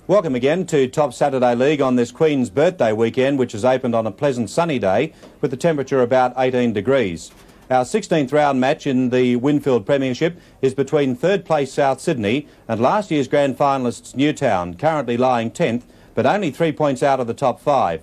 Welcome again to Top Saturday League on this Queen's Birthday weekend, which has opened on a pleasant sunny day with the temperature about 18 degrees. Our 16th round match in the Winfield Premiership is between third place South Sydney and last year's grand finalists Newtown, currently lying 10th, but only 3 points out of the top 5.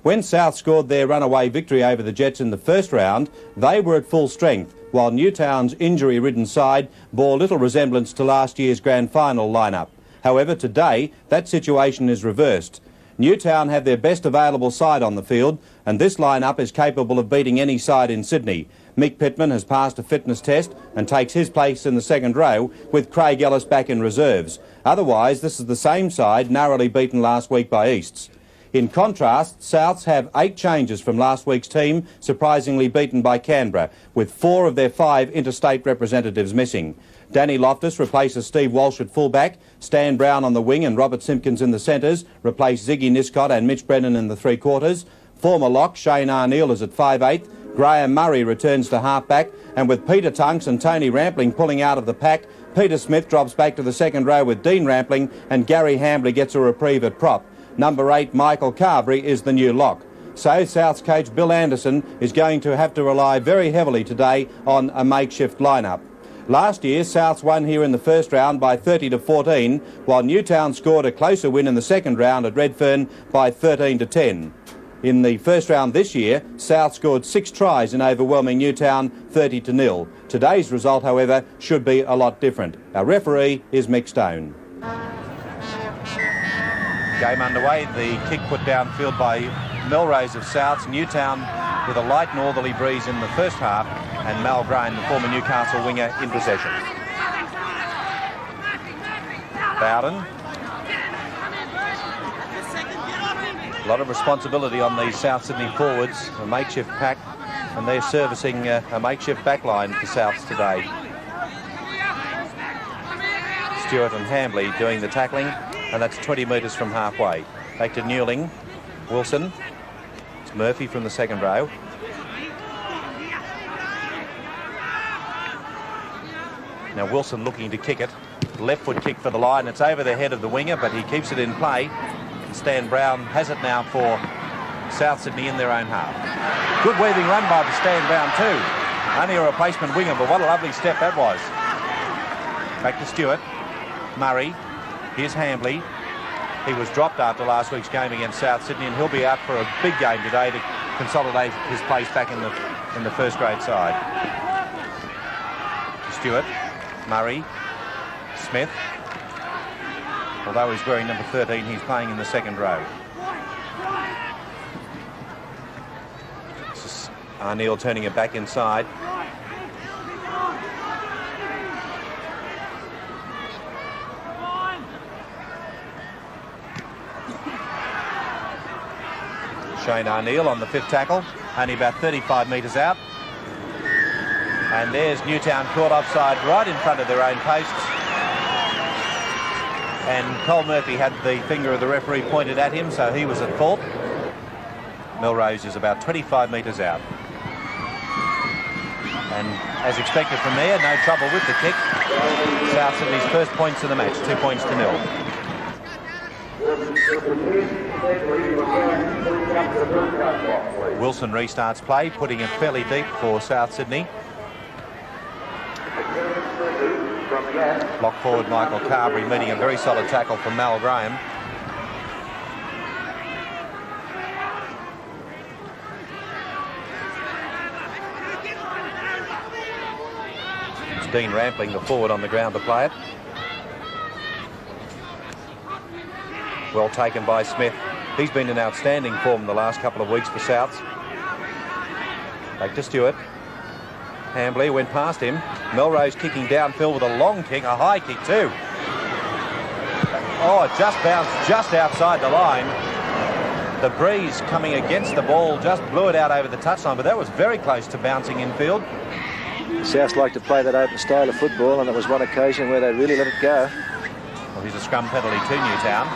When South scored their runaway victory over the Jets in the first round, they were at full strength, while Newtown's injury-ridden side bore little resemblance to last year's grand final lineup. However, today, that situation is reversed. Newtown have their best available side on the field, and this lineup is capable of beating any side in Sydney. Mick Pittman has passed a fitness test and takes his place in the second row, with Craig Ellis back in reserves. Otherwise, this is the same side narrowly beaten last week by Easts. In contrast, Souths have 8 changes from last week's team, surprisingly beaten by Canberra, with 4 of their 5 interstate representatives missing. Danny Loftus replaces Steve Walsh at fullback, Stan Brown on the wing and Robert Simpkins in the centres, replace Ziggy Niscott and Mitch Brennan in the three-quarters. Former lock Shane Arneil is at 5/8. Graham Murray returns to half-back, and with Peter Tunks and Tony Rampling pulling out of the pack, Peter Smith drops back to the second row with Dean Rampling, and Gary Hambley gets a reprieve at prop. Number 8, Michael Carberry, is the new lock. So South's coach Bill Anderson is going to have to rely very heavily today on a makeshift lineup. Last year, Souths won here in the first round by 30-14, while Newtown scored a closer win in the second round at Redfern by 13-10. In the first round this year, South scored 6 tries in overwhelming Newtown 30-0. Today's result, however, should be a lot different. Our referee is Mick Stone. Game underway. The kick put downfield by Melrose of Souths. Newtown with a light northerly breeze in the first half, and Mal Graham, the former Newcastle winger, in possession. Bowden. A lot of responsibility on these South Sydney forwards, a makeshift pack, and they're servicing a makeshift backline for Souths today. Stewart and Hambley doing the tackling, and that's 20 metres from halfway. Back to Newling. Wilson. It's Murphy from the second row. Now Wilson looking to kick it. Left foot kick for the line. It's over the head of the winger, but he keeps it in play. Stan Brown has it now for South Sydney in their own half. Good weaving run by the Stan Brown too. Only a replacement winger, but what a lovely step that was. Back to Stewart. Murray. Here's Hambley. He was dropped after last week's game against South Sydney, and he'll be out for a big game today to consolidate his place back in the first grade side. Stewart. Murray. Smith. Although he's wearing number 13, he's playing in the second row. This is Arneil turning it back inside. Shane Arneil on the 5th tackle, only about 35 metres out. And there's Newtown caught offside right in front of their own posts. And Cole Murphy had the finger of the referee pointed at him, so he was at fault. Melrose is about 25 metres out. And as expected from there, no trouble with the kick. South Sydney's first points of the match, 2 points to 0. Wilson restarts play, putting it fairly deep for South Sydney. Lock forward Michael Carberry meeting a very solid tackle from Mal Graham. It's Dean Rampling, the forward, on the ground to play it. Well taken by Smith. He's been in outstanding form the last couple of weeks for Souths. Back to Stewart. Hambley went past him. Melrose kicking downfield with a long kick, a high kick too. Oh, it just bounced just outside the line. The breeze coming against the ball just blew it out over the touchline, but that was very close to bouncing infield. Souths like to play that open style of football, and it was one occasion where they really let it go. Well, here's a scrum penalty to Newtown.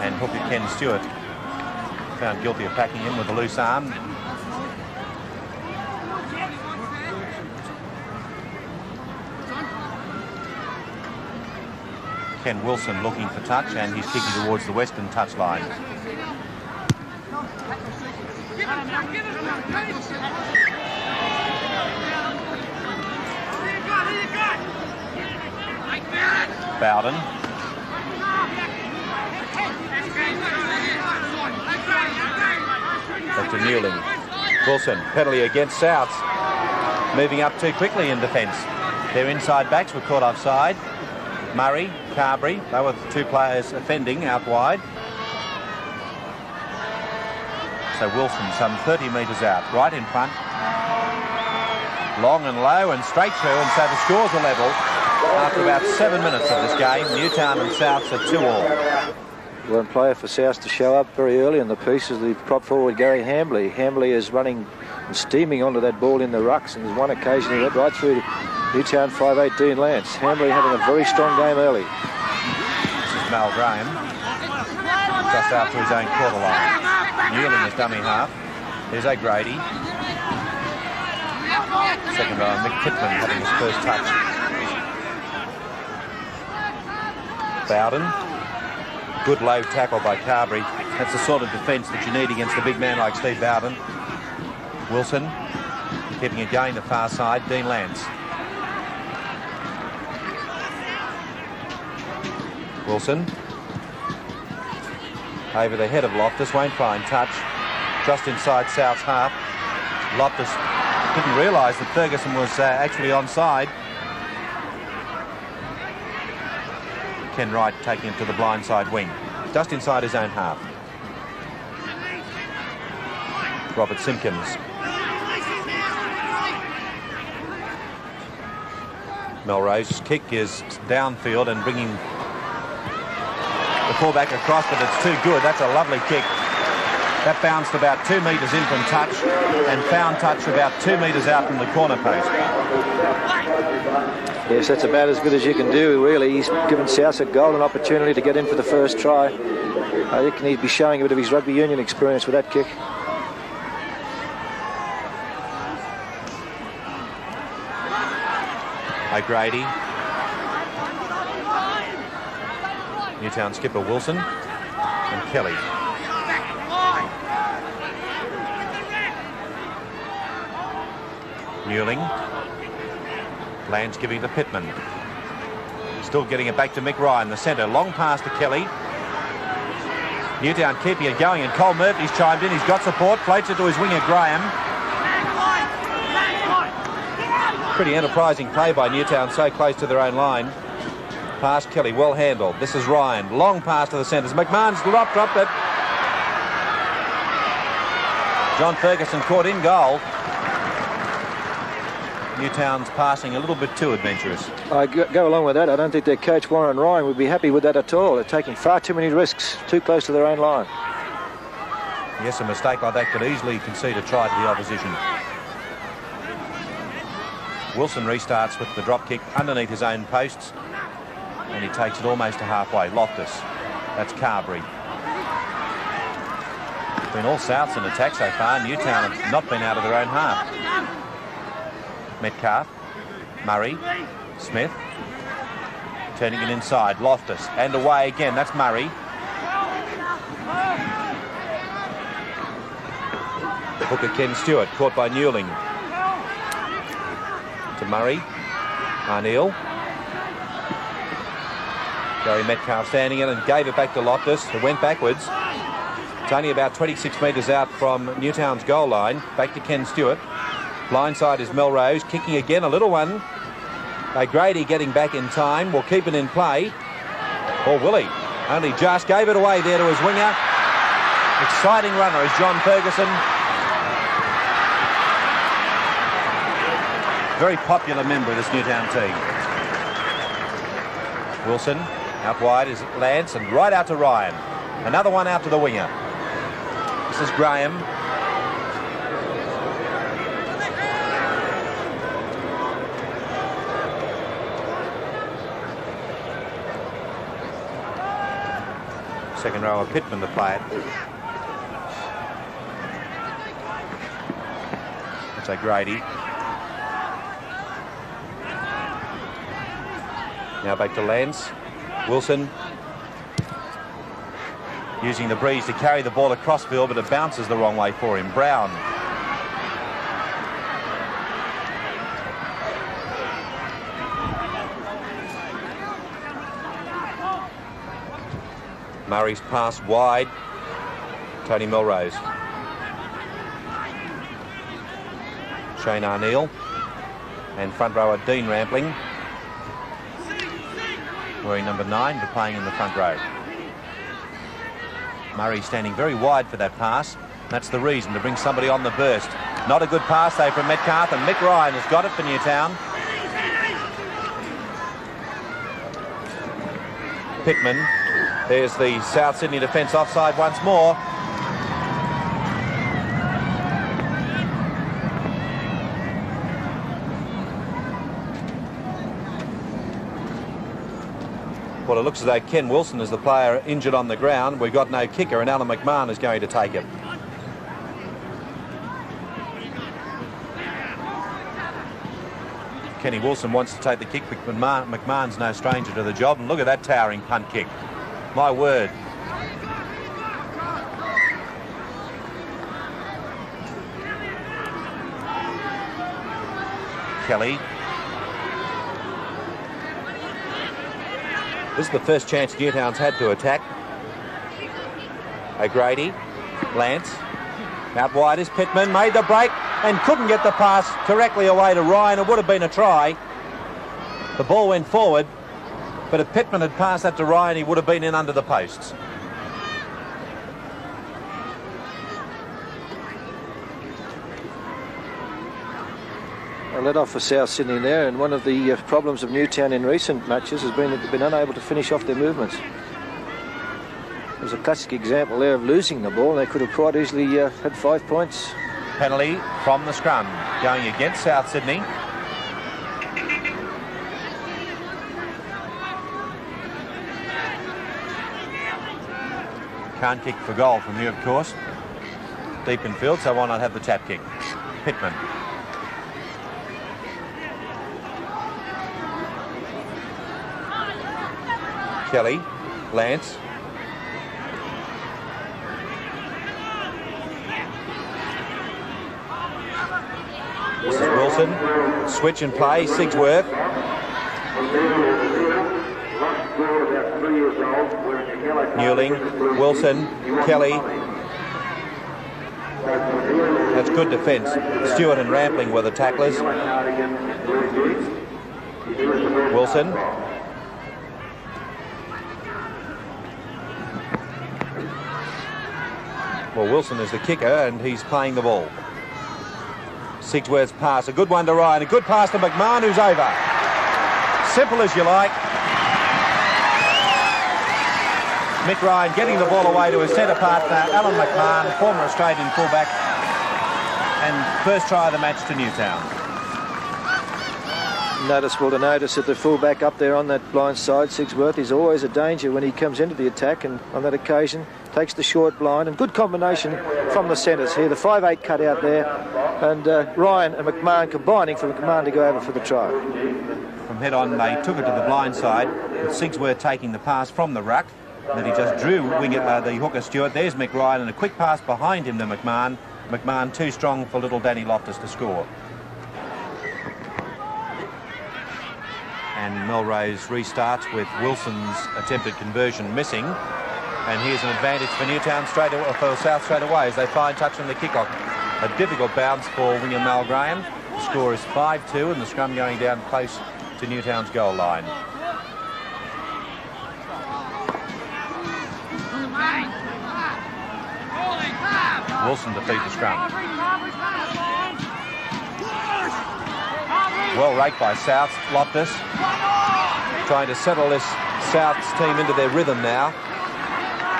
And hooker Ken Stewart found guilty of packing him with a loose arm. Ken Wilson looking for touch, and he's kicking towards the western touch line. Bowden. Back to Newling. Wilson, penalty against Souths. Moving up too quickly in defence. Their inside backs were caught offside. Murray, Carberry, they were the two players offending out wide. So Wilson some 30 metres out, right in front. Long and low and straight through, and so the scores are level. After about 7 minutes of this game, Newtown and Souths are 2-all. One player for South to show up very early in the piece is the prop forward Gary Hambley. Hambley is running and steaming onto that ball in the rucks, and there's one occasion he went right through to Newtown 5'8" Dean Lance. Hambley having a very strong game early. This is Mal Graham, just after his own quarter line. Newling is dummy half. Here's O'Grady. Second row, Mick Pittman having his first touch. Bowden. Good low tackle by Carberry. That's the sort of defence that you need against a big man like Steve Bowden. Wilson keeping it going the far side. Dean Lance. Wilson over the head of Loftus, won't find touch. Just inside South's half. Loftus didn't realise that Ferguson was actually onside. Ken Wright taking it to the blindside wing, just inside his own half. Robert Simpkins. Melrose's kick is downfield and bringing the fullback across, but it's too good. That's a lovely kick. That bounced about 2 metres in from touch and found touch about 2 metres out from the corner post. Yes, that's about as good as you can do, really. He's given South a golden opportunity to get in for the first try. I think he'd be showing a bit of his rugby union experience with that kick. O'Grady. Newtown skipper Wilson and Kelly. Newling. Lance giving to Pittman. Still getting it back to Mick Ryan, the centre. Long pass to Kelly. Newtown keeping it going, and Cole Murphy's chimed in. He's got support, floats it to his winger Graham. Pretty enterprising play by Newtown, so close to their own line. Pass Kelly, well handled. This is Ryan. Long pass to the centres. McMahon's dropped it. John Ferguson caught in goal. Newtown's passing a little bit too adventurous. I go along with that. I don't think their coach Warren Ryan would be happy with that at all. They're taking far too many risks, too close to their own line. Yes, a mistake like that could easily concede a try to the opposition. Wilson restarts with the drop kick underneath his own posts, and he takes it almost to halfway. Loftus. That's Carberry. It's been all Souths in attack so far. Newtown have not been out of their own half. Metcalf, Murray, Smith, turning it inside, Loftus, and away again, that's Murray. Hooker Ken Stewart, caught by Newling. To Murray, Arneal. Gary Metcalf standing in and gave it back to Loftus, who went backwards. It's only about 26 metres out from Newtown's goal line, back to Ken Stewart. Blindside is Melrose, kicking again, a little one. O'Grady getting back in time, will keep it in play. Or will he? Only just gave it away there to his winger. Exciting runner is John Ferguson. Very popular member of this Newtown team. Wilson, out wide is Lance, and right out to Ryan. Another one out to the winger. This is Graham. Second rower Pittman to play it. That's O'Grady. Now back to Lance. Wilson using the breeze to carry the ball across field, but it bounces the wrong way for him. Brown. Murray's pass wide. Tony Melrose. Shane Arneal. And front rower Dean Rampling. Wearing number 9, but playing in the front row. Murray standing very wide for that pass. That's the reason, to bring somebody on the burst. Not a good pass though from Metcalf, and Mick Ryan has got it for Newtown. Pittman. There's the South Sydney defence offside once more. Well, it looks as though Ken Wilson is the player injured on the ground. We've got no kicker, and Alan McMahon is going to take it. Kenny Wilson wants to take the kick, but McMahon's no stranger to the job. And look at that towering punt kick. My word. Kelly. This is the first chance Newtown's had to attack. O'Grady. Lance. Out wide is Pittman. Made the break and couldn't get the pass correctly away to Ryan. It would have been a try. The ball went forward, but if Pittman had passed that to Ryan, he would have been in under the posts. Let off for South Sydney there, and one of the problems of Newtown in recent matches has been that they've been unable to finish off their movements. There's a classic example there of losing the ball. They could have quite easily had 5 points. Penalty from the scrum going against South Sydney. Can't kick for goal from here, of course. Deep in field, so why not have the tap kick? Pittman. Kelly. Lance. This is Wilson. Switch and play. Sigsworth. Newling. Wilson. Kelly. That's good defence. Stewart and Rampling were the tacklers. Wilson. Well, Wilson is the kicker and he's playing the ball. Sigsworth's pass, a good one to Ryan, a good pass to McMahon, who's over. Simple as you like. Mick Ryan getting the ball away to his centre partner, Alan McMahon, former Australian fullback, and first try of the match to Newtown. Noticeable to notice that the fullback up there on that blind side, Sigsworth, is always a danger when he comes into the attack, and on that occasion takes the short blind, and good combination from the centres here. The 5'8" cut out there, and Ryan and McMahon combining for McMahon to go over for the try. From head on, they took it to the blind side, with Sigsworth taking the pass from the ruck. Then he just drew the hooker Stewart. There's Mick Ryan, and a quick pass behind him to McMahon. McMahon too strong for little Danny Loftus to score. And Melrose restarts with Wilson's attempted conversion missing. And here's an advantage for Newtown for South straight away as they find touch on the kick-off. A difficult bounce for William Malgraham. The score is 5-2 and the scrum going down close to Newtown's goal line. Wilson to feed the scrum. Well raked by South. Loftus trying to settle this South's team into their rhythm now.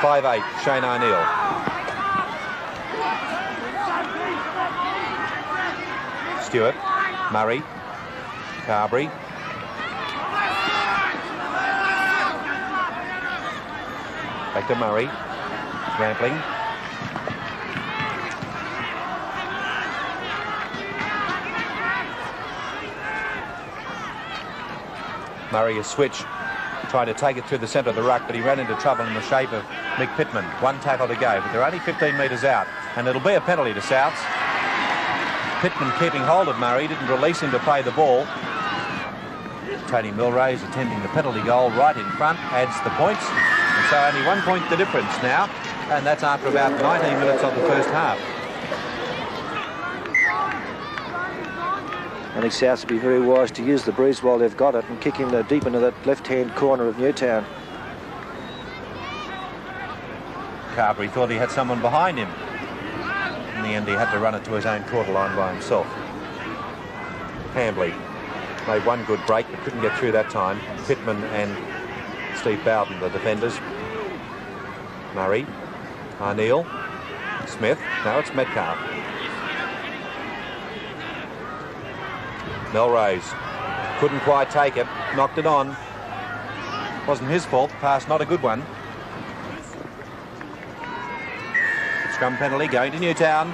5'8", Shane Arneal. Stewart, Murray, Carberry. Back to Murray, Rampling. Murray a switch Tried to take it through the centre of the ruck, but he ran into trouble in the shape of Mick Pittman. One tackle to go, but they're only 15 metres out, and it'll be a penalty to Souths. Pittman keeping hold of Murray, didn't release him to play the ball. Tony Milray's attempting the penalty goal right in front, adds the points, and so only 1 point the difference now, and that's after about 19 minutes of the first half. I think Souths would be very wise to use the breeze while they've got it and kick him deep into that left-hand corner of Newtown. Carberry thought he had someone behind him. In the end, he had to run it to his own quarter line by himself. Hambley made one good break, but couldn't get through that time. Pittman and Steve Bowden, the defenders. Murray, Arneal, Smith. Now it's Metcalf. Melrose couldn't quite take it, knocked it on. Wasn't his fault, the pass not a good one. Scrum penalty going to Newtown.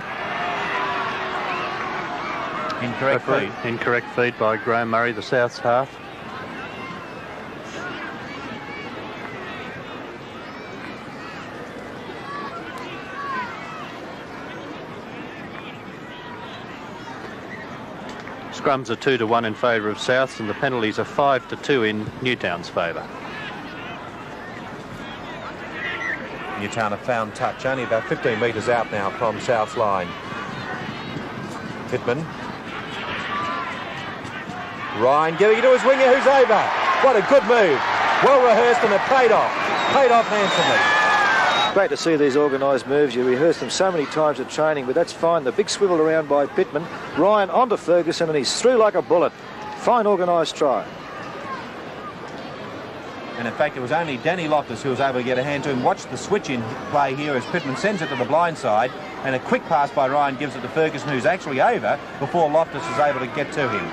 Incorrect feed. Incorrect feed by Graham Murray, the Souths half. Scrums are 2-1 in favour of Souths, and the penalties are 5-2 in Newtown's favour. Newtown have found touch, only about 15 metres out now from South's line. Pittman. Ryan giving it to his winger, who's over. What a good move. Well rehearsed, and it paid off. Paid off handsomely. Great to see these organised moves. You rehearse them so many times at training, but that's fine. The big swivel around by Pittman. Ryan onto Ferguson, and he's through like a bullet. Fine organised try. And in fact, it was only Danny Loftus who was able to get a hand to him. Watch the switch in play here as Pittman sends it to the blind side, and a quick pass by Ryan gives it to Ferguson, who's actually over before Loftus is able to get to him.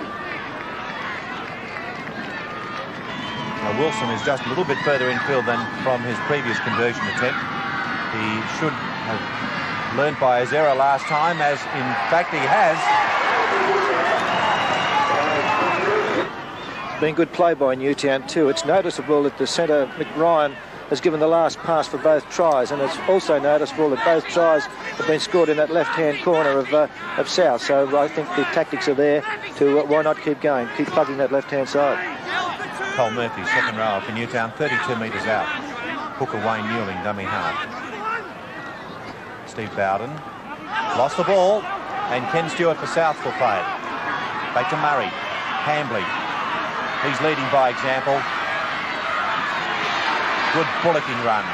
Now Wilson is just a little bit further infield than from his previous conversion attempt. He should have learned by his error last time, as in fact he has. Been good play by Newtown too. It's noticeable that the centre, Mick Ryan, has given the last pass for both tries, and it's also noticeable that both tries have been scored in that left-hand corner of South. So I think the tactics are there to why not keep going, keep plugging that left-hand side. Cole Murphy, second row for Newtown, 32 metres out. Hooker Wayne Newling, dummy half. Steve Bowden lost the ball, and Ken Stewart for South will play it. Back to Murray. Hambley. He's leading by example. Good bullocking run.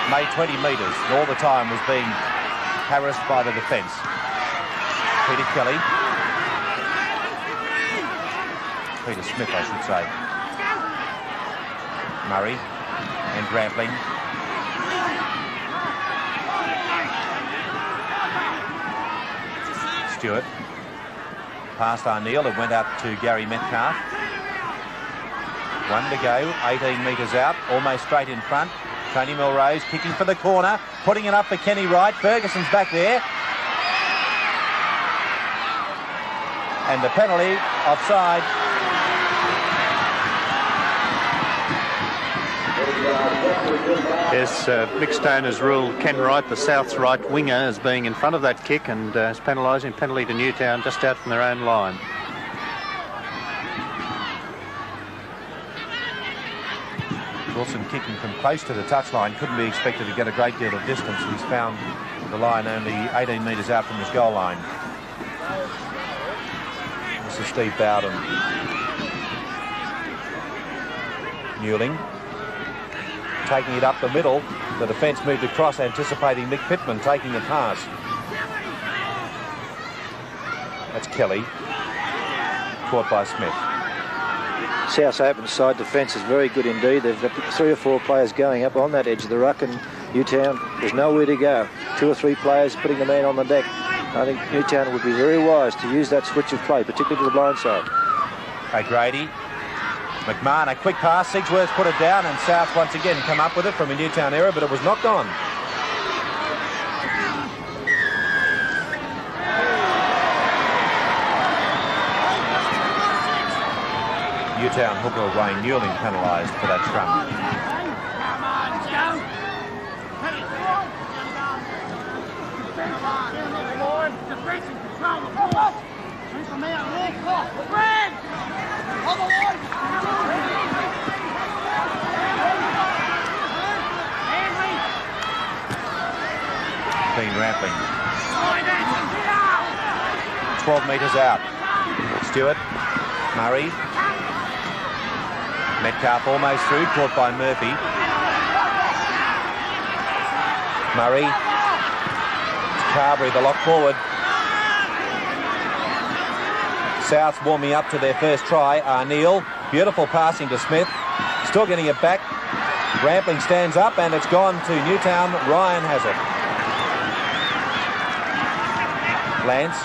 Made 20 metres, and all the time was being harassed by the defence. Peter Kelly. Peter Smith, I should say. Murray and Rampling. Stewart. Past Arneal, it went out to Gary Metcalf. One to go, 18 metres out, almost straight in front. Tony Milrose kicking for the corner, putting it up for Kenny Wright. Ferguson's back there. And the penalty, offside. Yes, Mick Stone has ruled Ken Wright, the South's right winger, as being in front of that kick, and is penalising. Penalty to Newtown just out from their own line. Wilson kicking from close to the touchline, couldn't be expected to get a great deal of distance. He's found the line only 18 metres out from his goal line. This is Steve Bowden. Newling taking it up the middle. The defence moved across, anticipating Mick Pittman taking the pass. That's Kelly. Caught by Smith. South's open side defence is very good indeed. They've got 3 or 4 players going up on that edge of the ruck, and Newtown, there's nowhere to go. 2 or 3 players putting the man on the deck. I think Newtown would be very wise to use that switch of play, particularly to the blind side. O'Grady. McMahon, a quick pass. Sigsworth put it down, and South once again come up with it from a Newtown error, but it was knocked on. Newtown hooker Wayne Newling penalised for that scrum. Clean rampling. 12 metres out. Stewart, Murray. Metcalf almost through, caught by Murphy. Murray. Carberry, the lock forward. Souths warming up to their first try. Arneal, beautiful passing to Smith. Still getting it back. Rampling stands up and it's gone to Newtown. Ryan has it. Lance.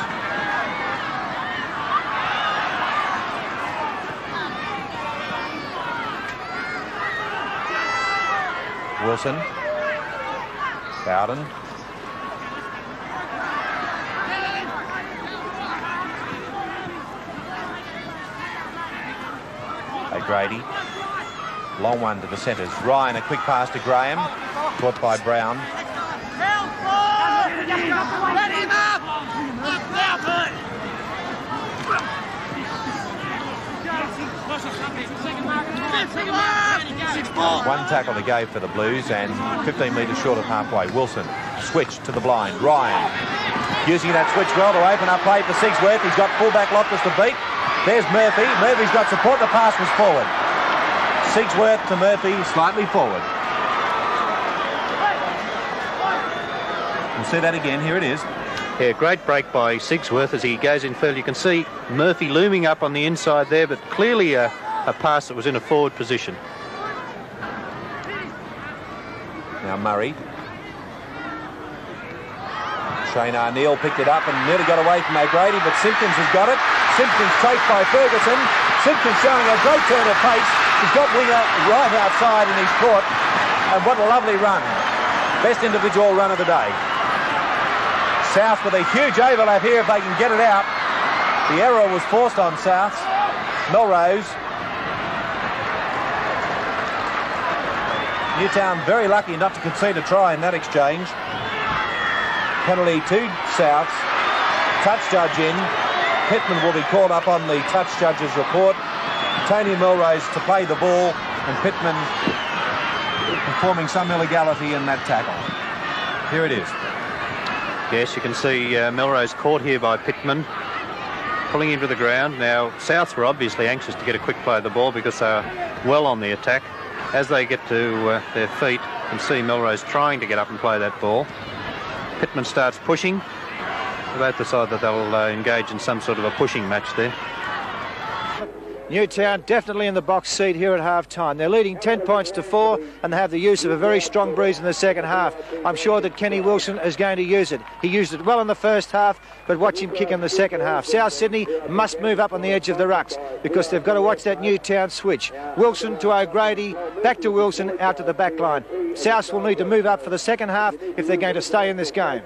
Wilson. Bowden. O'Grady. Long one to the centres. Ryan, a quick pass to Graham. Caught by Brown. One tackle to go for the Blues and 15 metres short of halfway. Wilson, switch to the blind. Ryan, using that switch well to open up play for Sigsworth. He's got fullback Loftus to beat. There's Murphy. Murphy's got support. The pass was forward. Sigsworth to Murphy, slightly forward. We'll see that again. Here it is. Yeah, great break by Sigsworth as he goes in field. You can see Murphy looming up on the inside there, but clearly a pass that was in a forward position. Now Murray. Shane Arneal picked it up and nearly got away from O'Grady, but Simpkins has got it. Simpkins chased by Ferguson. Simpkins showing a great turn of pace. He's got winger right outside and he's caught. And what a lovely run. Best individual run of the day. South with a huge overlap here if they can get it out. The error was forced on South. Melrose. Newtown very lucky not to concede a try in that exchange. Penalty to Souths. Touch judge in. Pittman will be called up on the touch judge's report. Tony Melrose to play the ball and Pittman performing some illegality in that tackle. Here it is. Yes, you can see Melrose caught here by Pittman, pulling him to the ground. Now, Souths were obviously anxious to get a quick play of the ball because they are well on the attack. As they get to their feet, you can see Melrose trying to get up and play that ball. Pittman starts pushing. They both decide that they'll engage in some sort of a pushing match there. Newtown definitely in the box seat here at half-time. They're leading 10 points to 4 and they have the use of a very strong breeze in the second half. I'm sure that Kenny Wilson is going to use it. He used it well in the first half, but watch him kick in the second half. South Sydney must move up on the edge of the rucks because they've got to watch that Newtown switch. Wilson to O'Grady, back to Wilson, out to the back line. South will need to move up for the second half if they're going to stay in this game.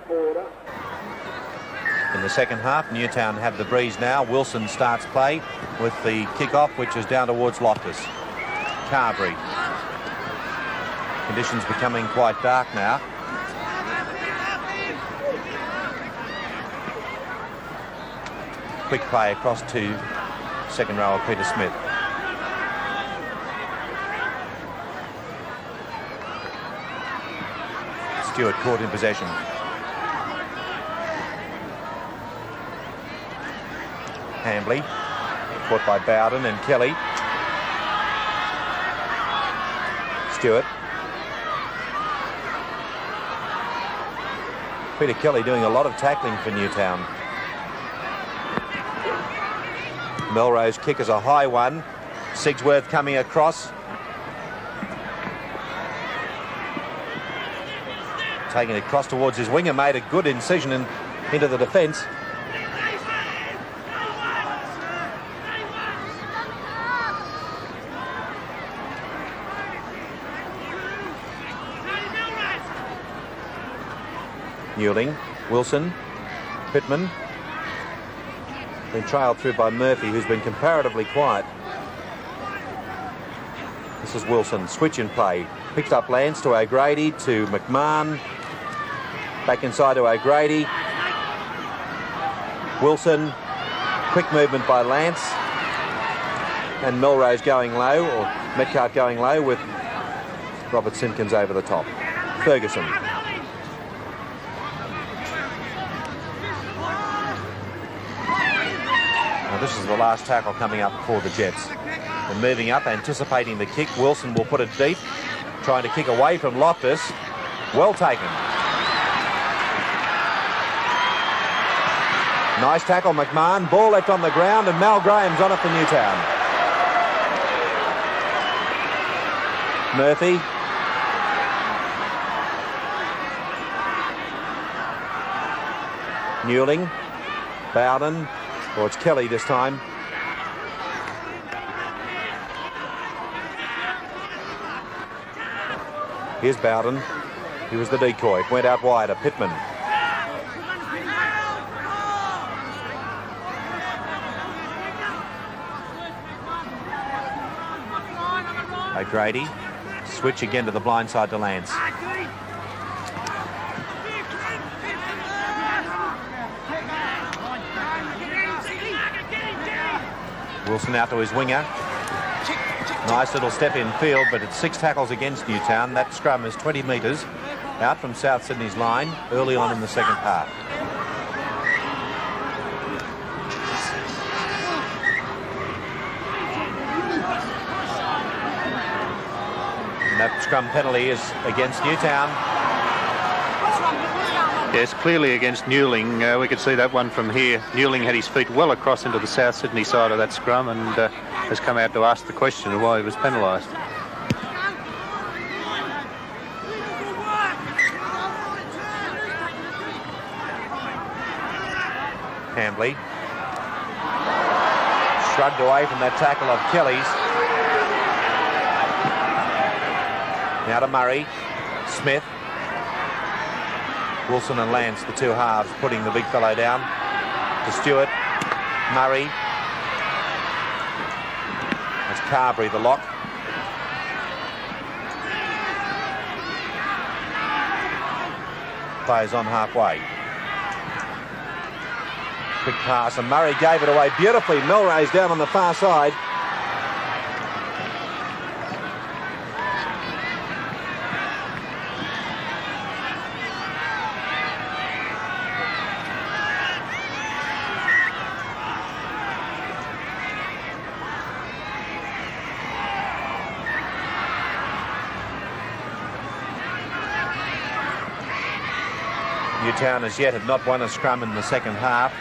In the second half, Newtown have the breeze now. Wilson starts play with the kick-off, which is down towards Loftus. Carberry. Conditions becoming quite dark now. Quick play across to second rower Peter Smith. Stewart caught in possession. Hambley, caught by Bowden and Kelly. Stewart. Peter Kelly doing a lot of tackling for Newtown. Melrose kick is a high one. Sigsworth coming across. Taking it across towards his winger, made a good incision into the defence. Newling, Wilson, Pittman. Been trailed through by Murphy, who's been comparatively quiet. This is Wilson, switch in play. Picked up Lance to O'Grady, to McMahon. Back inside to O'Grady. Wilson, quick movement by Lance. And Melrose going low, or Metcalf going low, with Robert Simpkins over the top. Ferguson. Now this is the last tackle coming up for the Jets. And moving up, anticipating the kick. Wilson will put it deep, trying to kick away from Loftus. Well taken. Nice tackle, McMahon. Ball left on the ground, and Mal Graham's on it for Newtown. Murphy. Newling. Bowden. Or it's Kelly this time. Here's Bowden. He was the decoy. It went out wide to Pittman. O'Grady. Switch again to the blind side to Lance. Wilson out to his winger. Nice little step in field, but it's 6 tackles against Newtown. That scrum is 20 metres out from South Sydney's line early on in the second half. And that scrum penalty is against Newtown. Yes, clearly against Newling. We could see that one from here. Newling had his feet well across into the South Sydney side of that scrum and has come out to ask the question of why he was penalised. Hambley. Shrugged away from that tackle of Kelly's. Now to Murray. Smith. Wilson and Lance, the two halves, putting the big fellow down. To Stewart. Murray. That's Carberry, the lock. Players on halfway. Quick pass, and Murray gave it away beautifully. Melrose down on the far side. Newtown as yet have not won a scrum in the second half.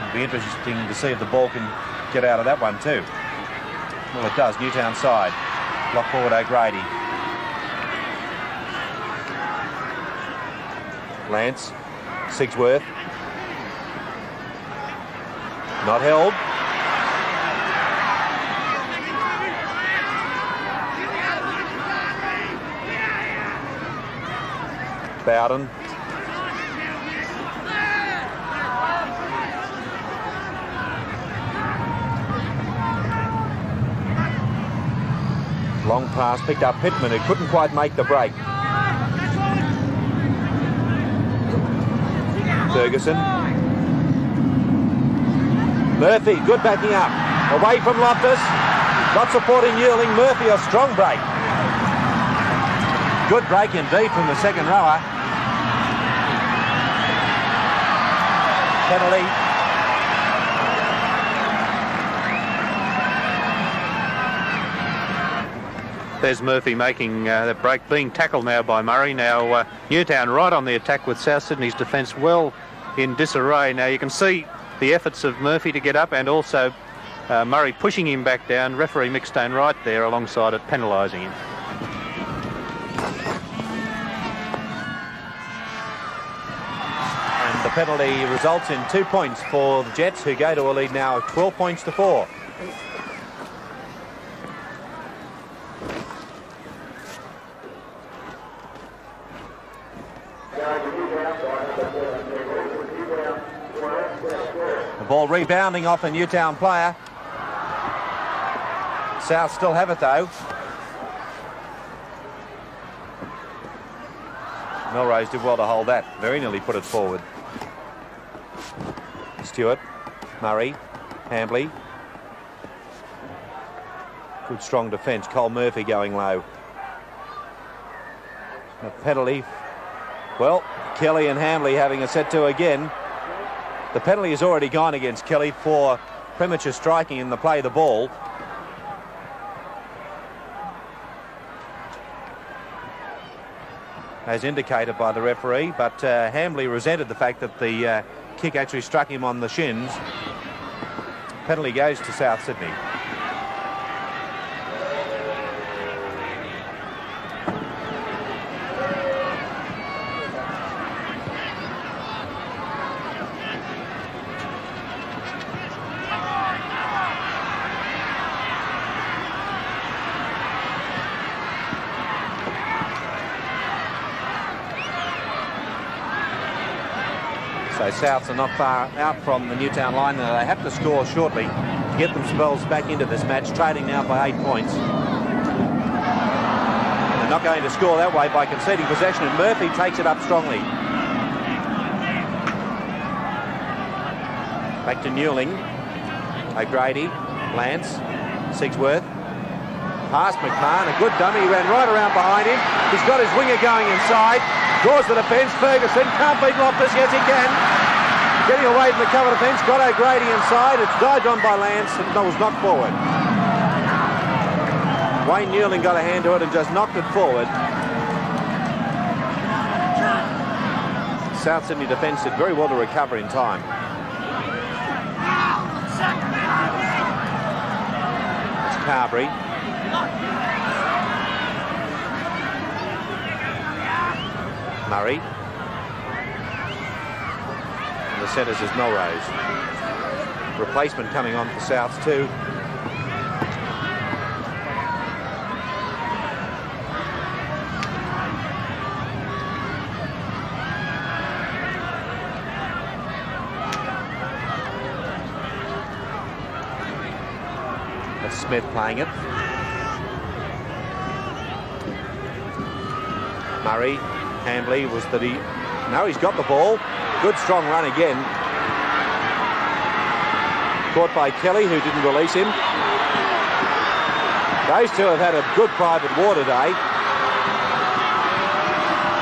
It'll be interesting to see if the ball can get out of that one too. Well, it does. Newtown side. Lock forward O'Grady. Lance. Sigsworth. Not held. Bowden. Long pass picked up Pittman, who couldn't quite make the break. Ferguson. Murphy, good backing up. Away from Loftus. Not supporting Newling. Murphy, a strong break. Good break indeed from the second rower. Penalty. There's Murphy making that break, being tackled now by Murray. Now Newtown right on the attack with South Sydney's defence well in disarray. Now you can see the efforts of Murphy to get up and also Murray pushing him back down. Referee Mickstone right there alongside it, penalising him. The penalty results in 2 points for the Jets, who go to a lead now of 12 points to 4. The ball rebounding off a Newtown player. South still have it though. Melrose did well to hold that. Very nearly put it forward. Stewart, Murray, Hambley. Good strong defence. Cole Murphy going low. A penalty. Well, Kelly and Hambley having a set to again. The penalty has already gone against Kelly for premature striking in the play of the ball. As indicated by the referee, but Hambley resented the fact that the kick actually struck him on the shins. Penalty goes to South Sydney. So Souths are not far out from the Newtown line. They have to score shortly to get themselves back into this match, trading now by 8 points. They're not going to score that way by conceding possession, and Murphy takes it up strongly. Back to Newling. O'Grady, Lance, Sigsworth. Past McMahon, a good dummy. He ran right around behind him. He's got his winger going inside. Draws the defence. Ferguson can't beat Loftus. Yes, he can. Getting away from the cover defence. Got O'Grady inside. It's dived on by Lance and was knocked forward. Wayne Newling got a hand to it and just knocked it forward. South Sydney defence did very well to recover in time. It's Carberry. Murray. And the centres is Melrose. Replacement coming on for Souths too. That's Smith playing it. Murray. Hambley was that he... No, he's got the ball. Good strong run again. Caught by Kelly, who didn't release him. Those two have had a good private war today.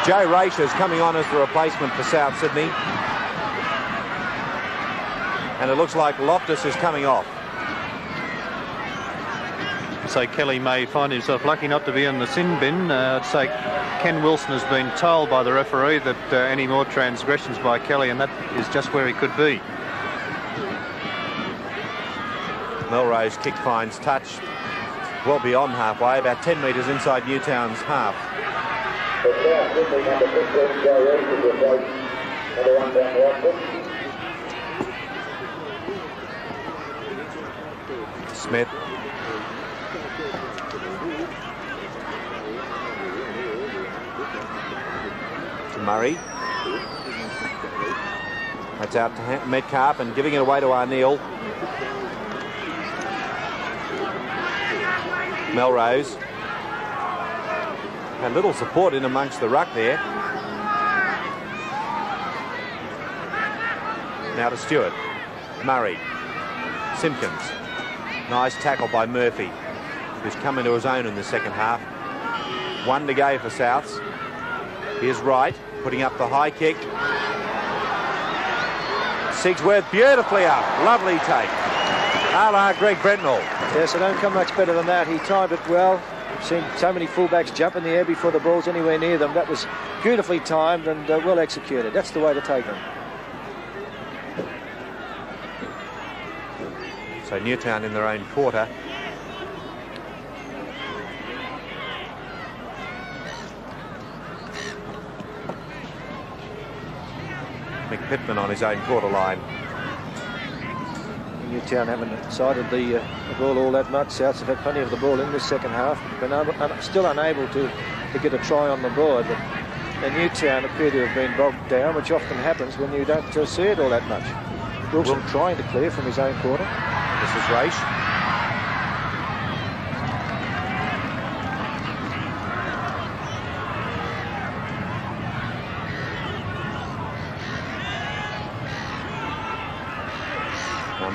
Joe Race is coming on as the replacement for South Sydney. And it looks like Loftus is coming off. So Kelly may find himself lucky not to be in the sin bin. So Ken Wilson has been told by the referee that any more transgressions by Kelly, and that is just where he could be. Melrose kick finds touch well beyond halfway, about 10 metres inside Newtown's half. Smith. To Murray. That's out to Metcalf and giving it away to Arneal. Melrose. A little support in amongst the ruck there. Now to Stewart. Murray. Simpkins. Nice tackle by Murphy, who's come into his own in the second half. 1 to go for Souths. Here's Wright, putting up the high kick. Sigsworth beautifully up. Lovely take. A la Greg Brentnall. Yes, it don't come much better than that. He timed it well. I've seen so many fullbacks jump in the air before the ball's anywhere near them. That was beautifully timed and well executed. That's the way to take them. So Newtown in their own quarter. McPittman on his own quarter line. Newtown haven't sided the ball all that much. Souths have had plenty of the ball in this second half. Been still unable to get a try on the board. But Newtown appear to have been bogged down, which often happens when you don't see it all that much. Wilson trying to clear from his own quarter. This is Race.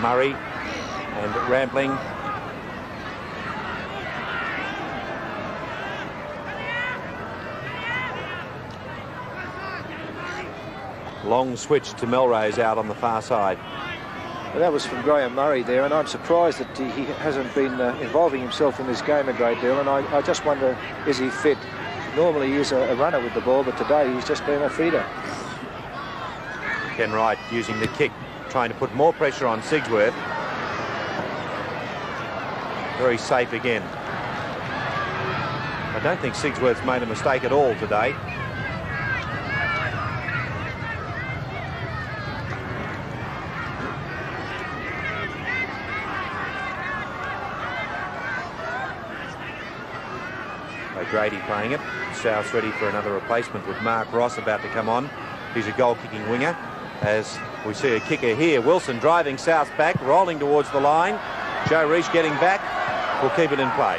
Murray and Rampling. Long switch to Melrose out on the far side. Well, that was from Graham Murray there, and I'm surprised that he hasn't been involving himself in this game a great deal, and I just wonder, is he fit? Normally he is a runner with the ball, but today he's just been a feeder. Ken Wright using the kick, trying to put more pressure on Sigsworth. Very safe again. I don't think Sigsworth's made a mistake at all today. Grady playing it. South's ready for another replacement with Mark Ross about to come on. He's a goal-kicking winger. As we see a kicker here. Wilson driving South back, rolling towards the line. Joe Reach getting back. Will keep it in play.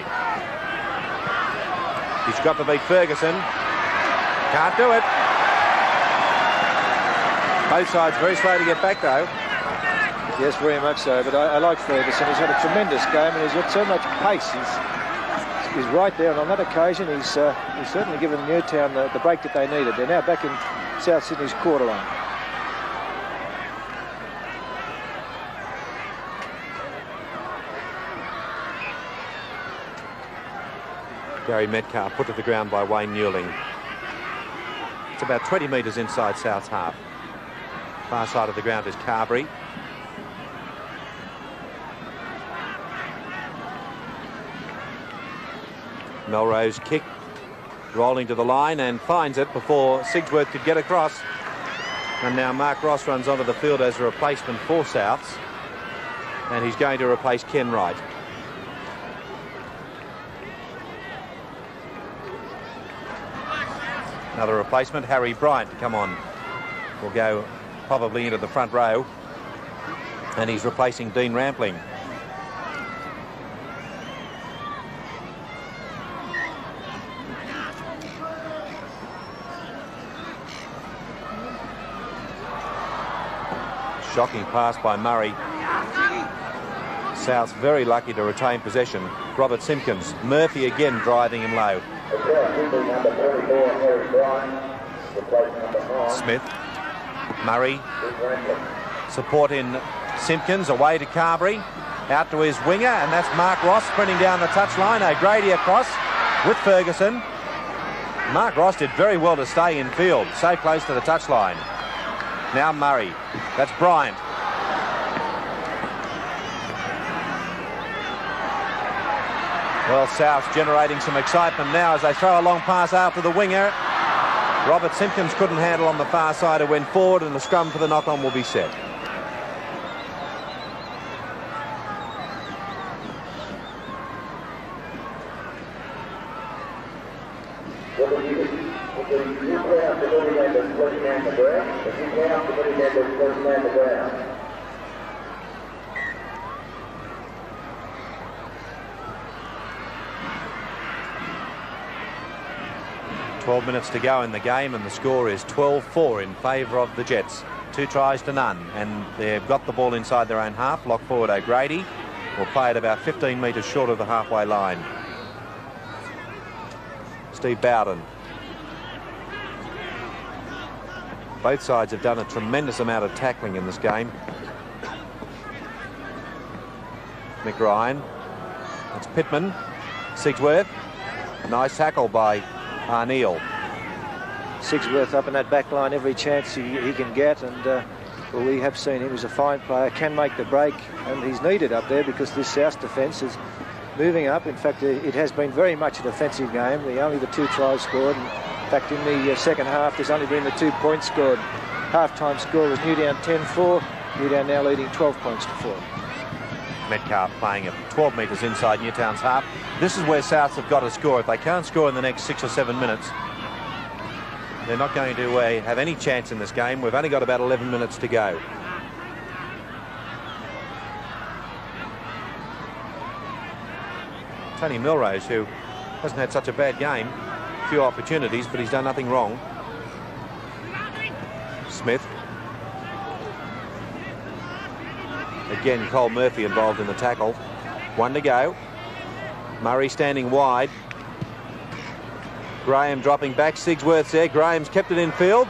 He's got to beat Ferguson. Can't do it. Both sides very slow to get back though. Yes, very much so. But I like Ferguson. He's had a tremendous game and he's got so much pace. He's right there, and on that occasion he's certainly given Newtown the break that they needed. They're now back in South Sydney's quarter line. Gary Metcalf put to the ground by Wayne Newling. It's about 20 metres inside South's half. Far side of the ground is Carberry. Melrose kick, rolling to the line and finds it before Sigsworth could get across. And now Mark Ross runs onto the field as a replacement for Souths. And he's going to replace Ken Wright. Another replacement, Harry Bryant, to come on. Will go probably into the front row. And he's replacing Dean Rampling. Shocking pass by Murray. South's very lucky to retain possession. Robert Simpkins. Murphy again driving him low. Smith. Murray. Support in Simpkins. Away to Carberry. Out to his winger, and that's Mark Ross sprinting down the touchline. O'Grady across with Ferguson. Mark Ross did very well to stay in field. So close to the touchline. Now Murray. That's Bryant. Well, South's generating some excitement now as they throw a long pass after the winger. Robert Simpkins couldn't handle on the far side and went forward, and the scrum for the knock-on will be set. .12 minutes to go in the game, and the score is 12-4 in favour of the Jets. 2 tries to none, and they've got the ball inside their own half. Lock forward O'Grady will play it about 15 metres short of the halfway line. Steve Bowden. Both sides have done a tremendous amount of tackling in this game. Mick Ryan. That's Pittman. Sigsworth. Nice tackle by Arneal. Sigsworth up in that back line every chance he can get, and well, we have seen him as a fine player, can make the break, and he's needed up there because this South defence is moving up. In fact, it has been very much a defensive game. Only the 2 tries scored. In fact, in the second half, there's only been the 2 points scored. Half-time score was Newtown 10-4. Newtown now leading 12 points to 4. Metcalf playing at 12 metres inside Newtown's half. This is where Souths have got to score. If they can't score in the next 6 or 7 minutes, they're not going to have any chance in this game. We've only got about 11 minutes to go. Tony Melrose, who hasn't had such a bad game, few opportunities, but he's done nothing wrong. Smith. Again, Cole Murphy involved in the tackle. 1 to go. Murray standing wide. Graham dropping back. Sigsworth's there. Graham's kept it in field.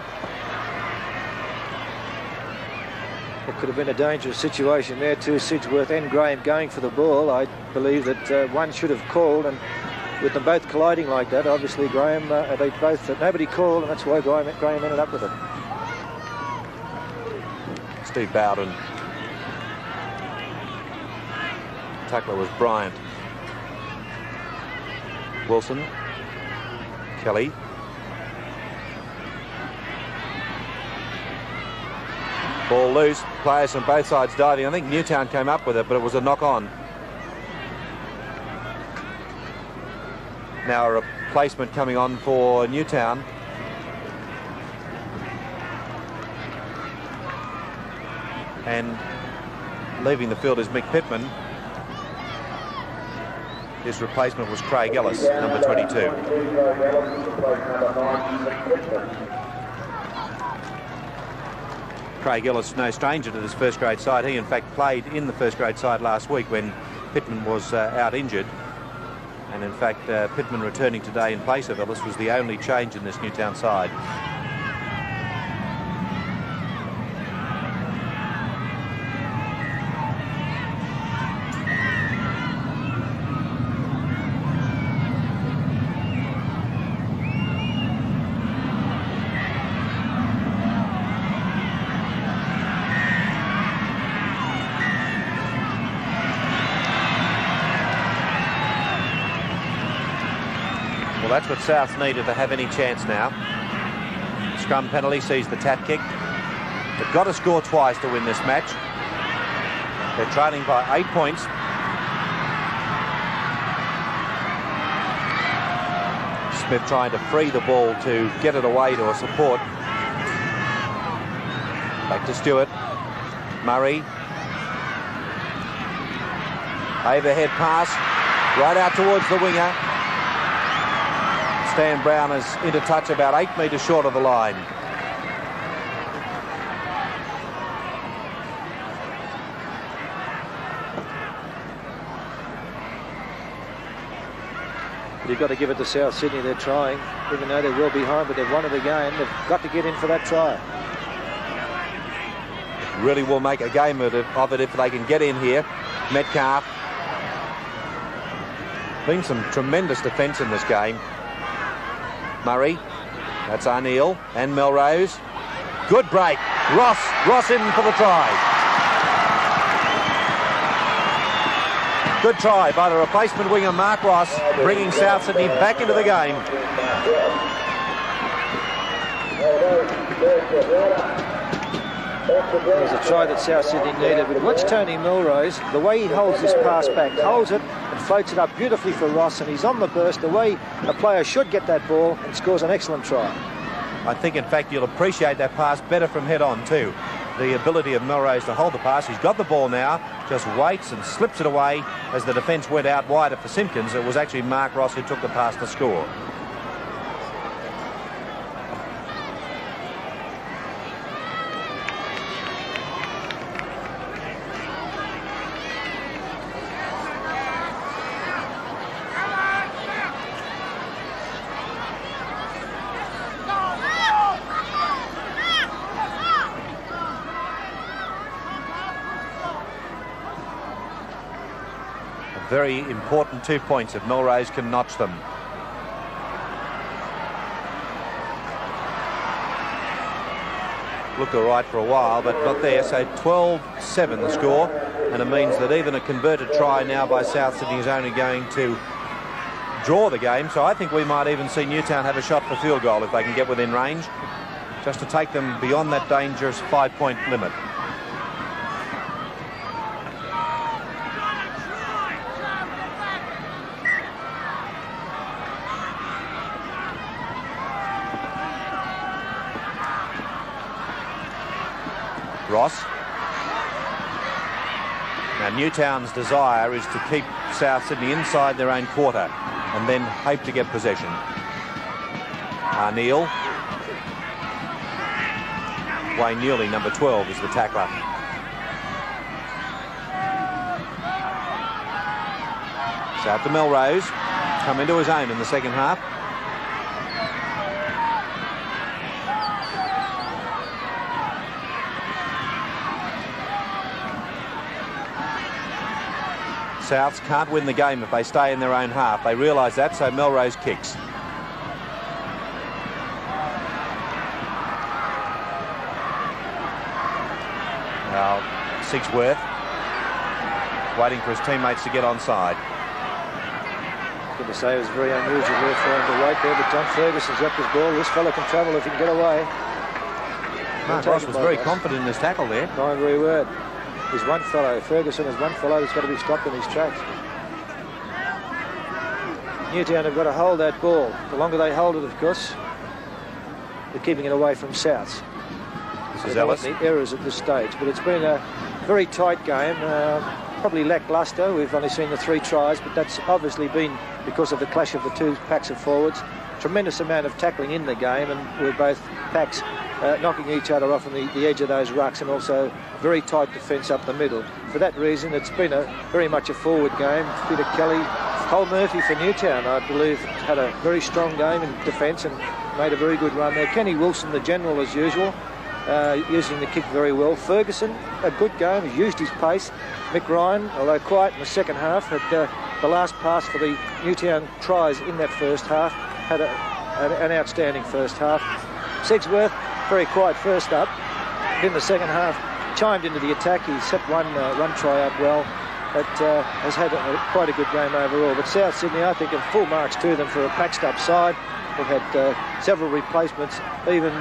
It could have been a dangerous situation there too. Sigsworth and Graham going for the ball. I believe that one should have called, and with them both colliding like that, obviously Graham, they both, nobody called, and that's why Graham ended up with it. Steve Bowden. Tackler was Bryant. Wilson. Kelly. Ball loose. Players from both sides diving. I think Newtown came up with it, but it was a knock-on. Now a replacement coming on for Newtown. And leaving the field is Mick Pittman. His replacement was Craig Ellis, number 22. Craig Ellis, no stranger to this first grade side. He in fact played in the first grade side last week when Pittman was out injured. And in fact, Pittman returning today in place of Ellis was the only change in this Newtown side. Well, that's what South needed to have any chance now. Scrum penalty sees the tap kick. They've got to score twice to win this match. They're trailing by 8 points. Smith trying to free the ball to get it away to a support. Back to Stewart. Murray. Overhead pass. Right out towards the winger. Stan Brown is into touch about 8 metres short of the line. But you've got to give it to South Sydney. They're trying, even though they're well behind, but they've won it again. They've got to get in for that try. Really will make a game of it if they can get in here. Metcalf. Been some tremendous defence in this game. Murray, that's Arneal and Melrose. Good break. Ross in for the try. Good try by the replacement winger Mark Ross, bringing South Sydney back into the game. There's a try that South Sydney needed, but watch Tony Melrose, the way he holds this pass back, holds it and floats it up beautifully for Ross, and he's on the burst the way a player should get that ball, and scores an excellent try. I think, in fact, you'll appreciate that pass better from head on too. The ability of Melrose to hold the pass. He's got the ball now, just waits and slips it away as the defence went out wider for Simpkins. It was actually Mark Ross who took the pass to score. Very important 2 points if Melrose can notch them. Looked all right for a while, but not there. So 12-7 the score, and it means that even a converted try now by South Sydney is only going to draw the game. So I think we might even see Newtown have a shot for field goal if they can get within range, just to take them beyond that dangerous 5-point limit. Ross. Now Newtown's desire is to keep South Sydney inside their own quarter and then hope to get possession. Arneal. Wayne Newley, number 12, is the tackler. So after Melrose come into his own in the second half. Souths can't win the game if they stay in their own half. They realise that, so Melrose kicks. Now, Sigsworth waiting for his teammates to get onside. Good to say, it was very unusual there for him to wait there, but John Ferguson's got this ball. This fella can travel if he can get away. Mark Ross was very confident in his tackle there. No, very word. There's one fellow, Ferguson is one fellow that's got to be stopped in his tracks. Newtown have got to hold that ball. The longer they hold it, of course, they're keeping it away from Souths. This is Ellis. The errors at this stage, but it's been a very tight game, probably lacklustre. We've only seen the 3 tries, but that's obviously been because of the clash of the 2 packs of forwards. Tremendous amount of tackling in the game, and with both packs knocking each other off on the edge of those rucks, and also very tight defence up the middle. For that reason, it's been very much a forward game. Peter Kelly, Cole Murphy for Newtown, I believe, had a very strong game in defence and made a very good run there. Kenny Wilson, the general as usual, using the kick very well. Ferguson, a good game, he used his pace. Mick Ryan, although quiet in the second half, had the last pass for the Newtown tries in that first half, had an outstanding first half. Sigsworth, very quiet first up. In the second half, chimed into the attack. He set one try up well, but has had quite a good game overall. But South Sydney, I think, have full marks to them for a patched up side. They've had several replacements even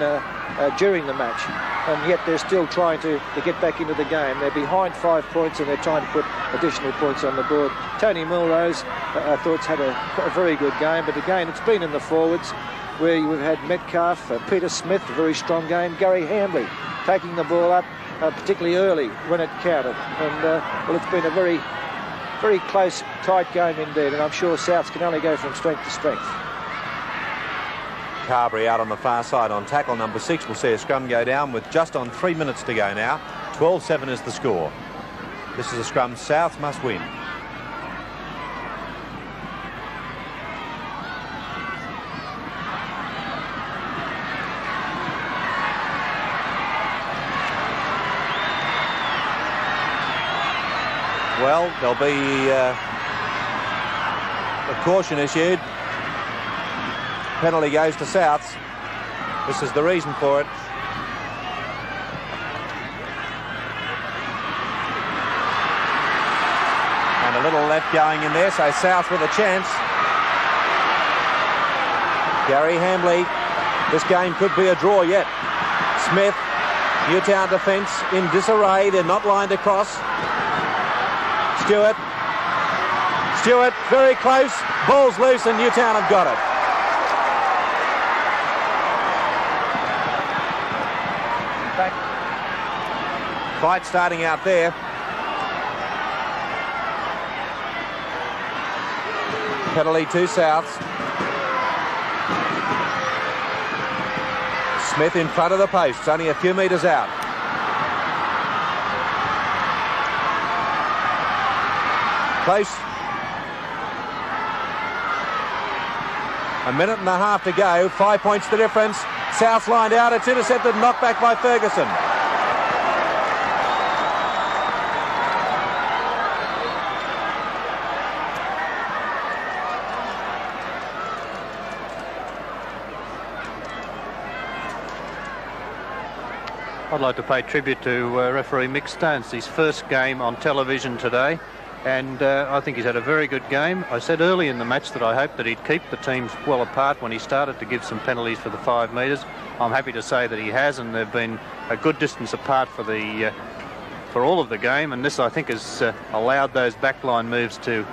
during the match, and yet they're still trying to get back into the game. They're behind 5 points and they're trying to put additional points on the board. Tony Melrose, I thought, had a very good game, but again, it's been in the forwards where we've had Metcalf, Peter Smith, a very strong game, Gary Hambley taking the ball up, particularly early when it counted. And, well, it's been a very, very close, tight game indeed, and I'm sure Souths can only go from strength to strength. Carberry out on the far side on tackle number 6. We'll see a scrum go down with just on 3 minutes to go now. 12-7 is the score. This is a scrum South must win. Well, there'll be a caution issued. Penalty goes to Souths. This is the reason for it. And a little left going in there, so South with a chance. Gary Hambley, this game could be a draw yet. Smith, Newtown defence in disarray. They're not lined across. Stewart, very close. Ball's loose and Newtown have got it. Fight starting out there. Penalty to Souths. Smith in front of the posts, only a few metres out. Close. A minute and a half to go. 5 points the difference. Souths lined out. It's intercepted, knocked back by Ferguson. I'd like to pay tribute to referee Mick Stone. It's his first game on television today, and I think he's had a very good game. I said early in the match that I hoped that he'd keep the teams well apart when he started to give some penalties for the 5 metres. I'm happy to say that he has, and they've been a good distance apart for all of the game, and this, I think, has allowed those backline moves to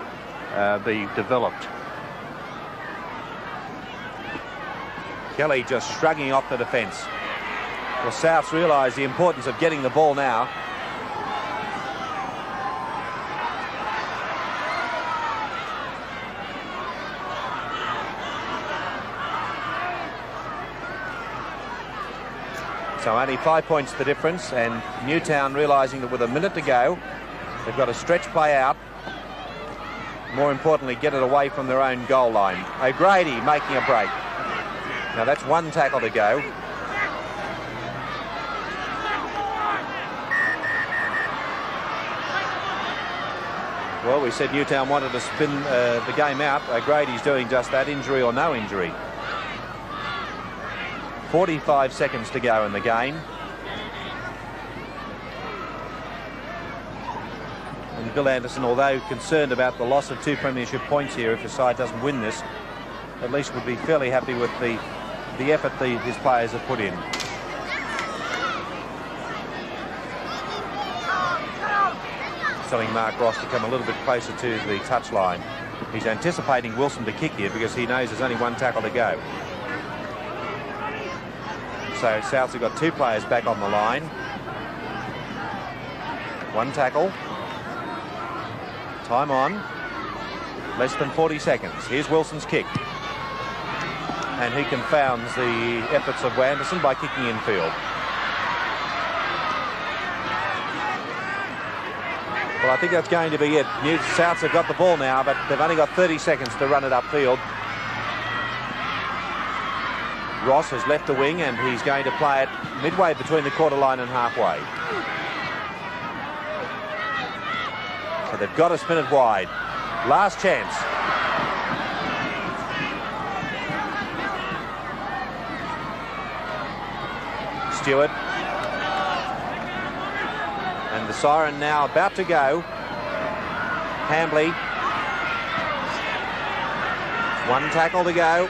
be developed. Kelly just shrugging off the defence. Well, Souths realise the importance of getting the ball now. So only 5 points the difference, and Newtown realising that with a minute to go, they've got a stretch play out. more importantly, get it away from their own goal line. O'Grady making a break. Now that's one tackle to go. Well, we said Newtown wanted to spin the game out. O'Grady's doing just that, injury or no injury. 45 seconds to go in the game. And Bill Anderson, although concerned about the loss of 2 premiership points here if the side doesn't win this, at least would be fairly happy with the effort his players have put in. Telling Mark Ross to come a little bit closer to the touchline. He's anticipating Wilson to kick here because he knows there's only one tackle to go. So Souths have got 2 players back on the line. One tackle. Time on. Less than 40 seconds. Here's Wilson's kick. And he confounds the efforts of Anderson by kicking infield. Well, I think that's going to be it. Souths have got the ball now, but they've only got 30 seconds to run it upfield. Ross has left the wing and he's going to play it midway between the quarter line and halfway. So they've got to spin it wide. Last chance. Stewart. And the siren now about to go. Hambley. One tackle to go.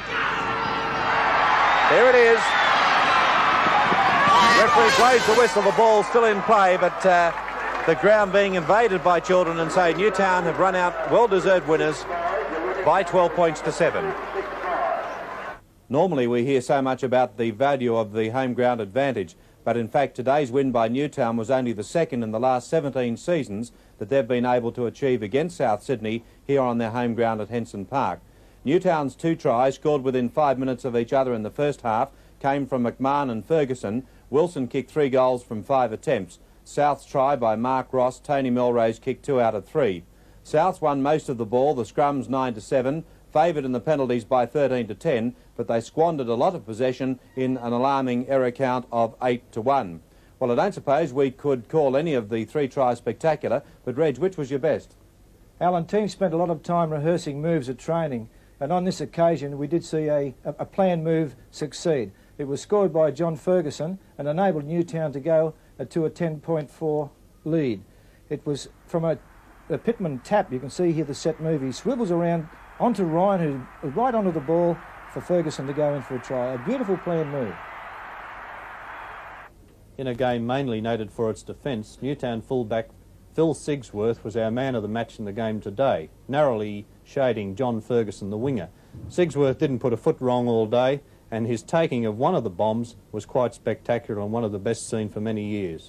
There it is. Referee blows the whistle. The ball's still in play, but the ground being invaded by children, and so Newtown have run out well-deserved winners by 12 points to 7. Normally we hear so much about the value of the home ground advantage, but in fact today's win by Newtown was only the second in the last 17 seasons that they've been able to achieve against South Sydney here on their home ground at Henson Park. Newtown's 2 tries, scored within 5 minutes of each other in the first half, came from McMahon and Ferguson. Wilson kicked 3 goals from 5 attempts. South's try by Mark Ross, Tony Melrose kicked 2 out of 3. Souths won most of the ball, the scrums 9-7, favoured in the penalties by 13-10, but they squandered a lot of possession in an alarming error count of 8-1. Well, I don't suppose we could call any of the 3 tries spectacular, but Reg, which was your best? Alan, teams spent a lot of time rehearsing moves at training, and on this occasion we did see a planned move succeed. It was scored by John Ferguson and enabled Newtown to go to a 10.4 lead. It was from a Pittman tap. You can see here the set move. He swivels around onto Ryan, who right onto the ball for Ferguson to go in for a try. A beautiful planned move. In a game mainly noted for its defence, Newtown fullback Phil Sigsworth was our man of the match in the game today, narrowly shading John Ferguson, the winger. Sigsworth didn't put a foot wrong all day, and his taking of one of the bombs was quite spectacular and one of the best seen for many years.